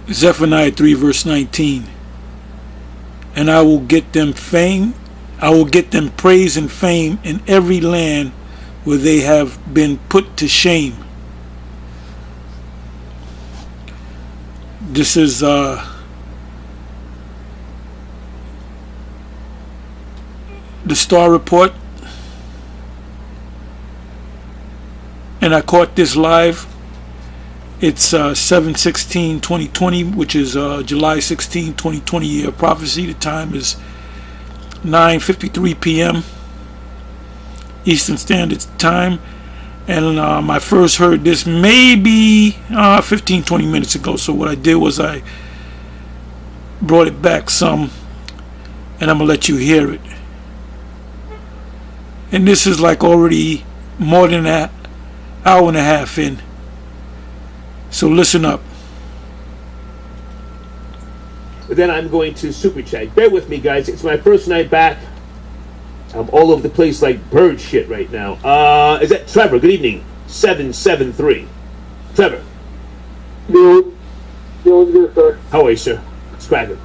Zephaniah 3 verse 19. And I will get them fame, I will get them praise and fame in every land where they have been put to shame. This is the Star Report, and I caught this live. It's 7/16/2020, which is July 16, 2020 year of prophecy. The time is 9:53 p.m. Eastern Standard Time, and I first heard this maybe 15-20 minutes ago. So what I did was I brought it back some, and I'm gonna let you hear it. And this is like already more than an hour and a half in. So listen up. Then I'm going to super chat. Bear with me, guys. It's my first night back. I'm all over the place like bird shit right now. Is that Trevor? Good evening. 773. Trevor. Yo, what's good, sir? How are you, sir? It's cracking.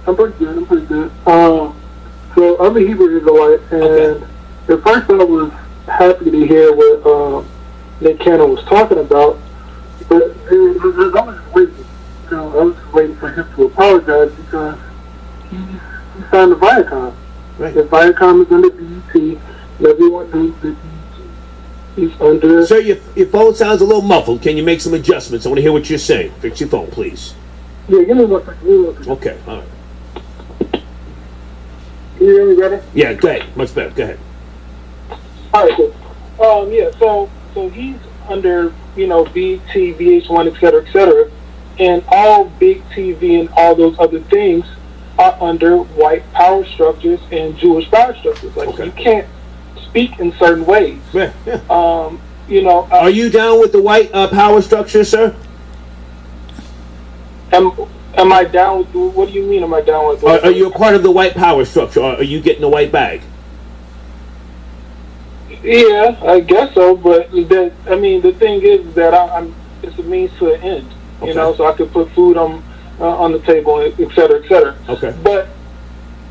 I'm pretty good. So I'm a Hebrew Israelite, and at first I was happy to hear what Nick Cannon was talking about, but I was waiting. I was waiting for him to apologize because he signed the Viacom. Right. If Viacom is under BET, everyone knows that he's under. Sir, your phone sounds a little muffled. Can you make some adjustments? I want to hear what you're saying. Fix your phone, please. Yeah, give me 1 second. Okay, all right. Can you hear me better? Yeah, go ahead. Much better. Go ahead. All right, good. So he's under, BET, VH1, et cetera, and all big TV and all those other things are under white power structures and Jewish power structures. Like, you can't speak in certain ways. Yeah. Are you down with the white power structure, sir? Am I down with? What do you mean? Am I down with? Are you a part of the white power structure, or are you getting the white bag? Yeah, I guess so. But the thing is that it's a means to an end. So I could put food on the table, et cetera, et cetera. Okay. But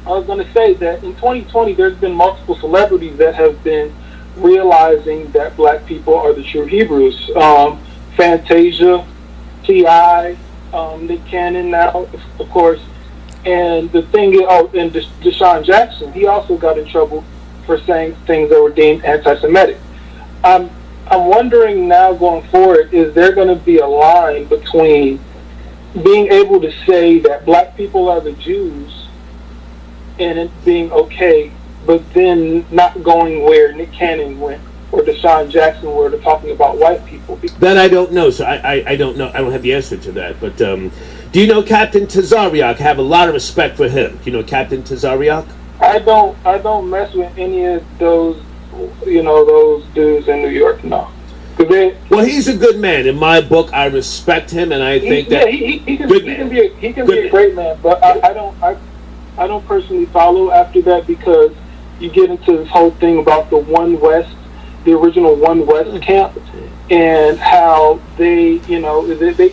I was going to say that in 2020, there's been multiple celebrities that have been realizing that black people are the true Hebrews. Fantasia, T.I., Nick Cannon now, of course. And the thing is, and Deshaun Jackson, he also got in trouble for saying things that were deemed anti-Semitic. I'm wondering now going forward, is there going to be a line between being able to say that black people are the Jews and it being okay, but then not going where Nick Cannon went or Deshaun Jackson were to talking about white people? That I don't know, so I don't know. I don't have the answer to that. But do you know Captain Tazariak? I have a lot of respect for him. Do you know Captain Tazariak? I don't mess with any of those, those dudes in New York. No. Well, he's a good man. In my book, I respect him, and I think that he can be a great man. But I don't personally follow after that, because you get into this whole thing about the One West, the original One West camp, and how they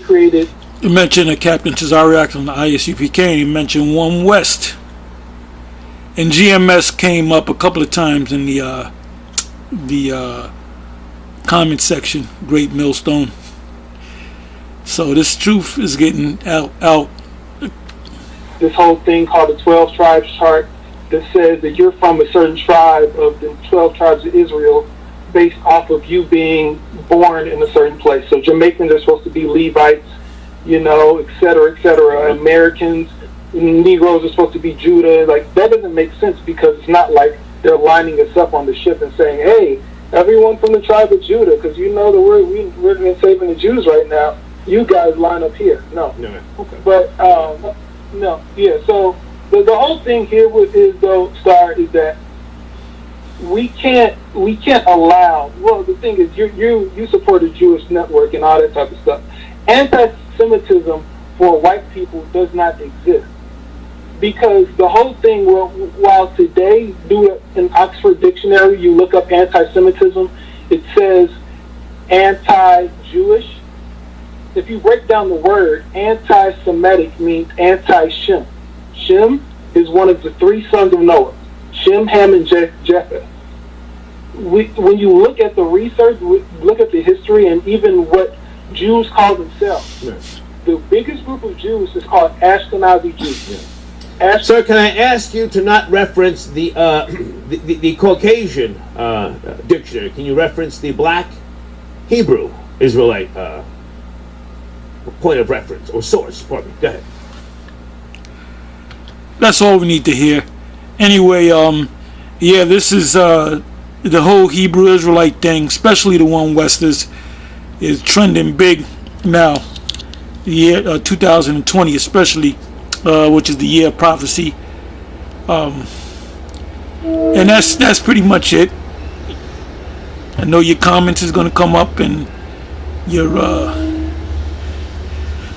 created. You mentioned Captain Tazariak on the ISUPK, and you mentioned One West. And GMS came up a couple of times in the comment section, Great Millstone. So this truth is getting out. This whole thing called the 12 Tribes Chart that says that you're from a certain tribe of the 12 tribes of Israel based off of you being born in a certain place. So Jamaicans are supposed to be Levites, et cetera, et cetera. Americans, Negroes are supposed to be Judah. Like, that doesn't make sense, because it's not like they're lining us up on the ship and saying, hey, everyone from the tribe of Judah, because that we're saving the Jews right now, you guys line up here. No. Okay. But, no. Yeah, so the whole thing here is Star, is that we can't allow, well, the thing is, you support a Jewish network and all that type of stuff. Anti-Semitism for white people does not exist. Because the whole thing, while today, do an Oxford Dictionary, you look up anti-Semitism, it says anti-Jewish, if you break down the word, anti-Semitic means anti-Shem. Shem is one of the three sons of Noah. Shem, Ham, and Japheth. When you look at the research, look at the history, and even what Jews call themselves, the biggest group of Jews is called Ashkenazi Jews. Sir, can I ask you to not reference the Caucasian dictionary? Can you reference the Black Hebrew Israelite point of reference or source? Pardon me. Go ahead. That's all we need to hear. Anyway, yeah, this is the whole Hebrew Israelite thing, especially the one Westers, is trending big now. The year 2020, especially, which is the year of prophecy, and that's pretty much it. I know your comments is going to come up and your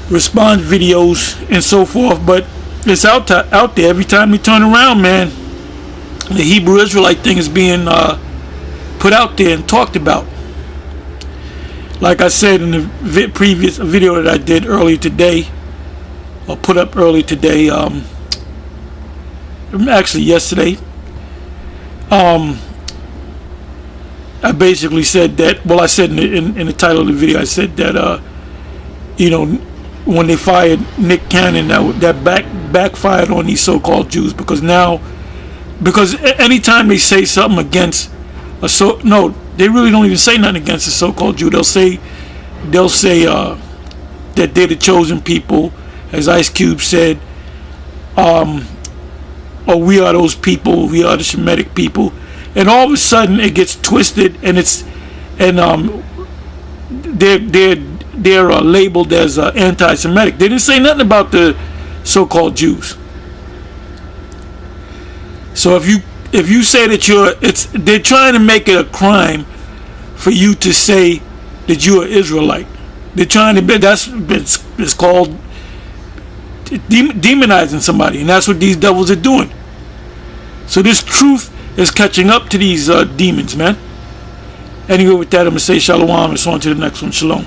response videos and so forth, but it's out there every time we turn around, man. The Hebrew Israelite thing is being put out there and talked about. Like I said in the previous video that I did earlier today, or put up earlier today, actually yesterday, I basically said that, well, I said in the title of the video, I said that, you know, when they fired Nick Cannon, that backfired on these so-called Jews, because anytime they say something against they really don't even say nothing against the so-called Jew. They'll say that they're the chosen people, as Ice Cube said, or we are those people, we are the Shemitic people, and all of a sudden it gets twisted, and they're labeled as anti-Semitic. They didn't say nothing about the so-called Jews. So if you say that they're trying to make it a crime for you to say that you're an Israelite. They're trying to it's called demonizing somebody, and that's what these devils are doing. So this truth is catching up to these demons, man. Anyway, with that, I'm gonna say shalom and so on to the next one. Shalom.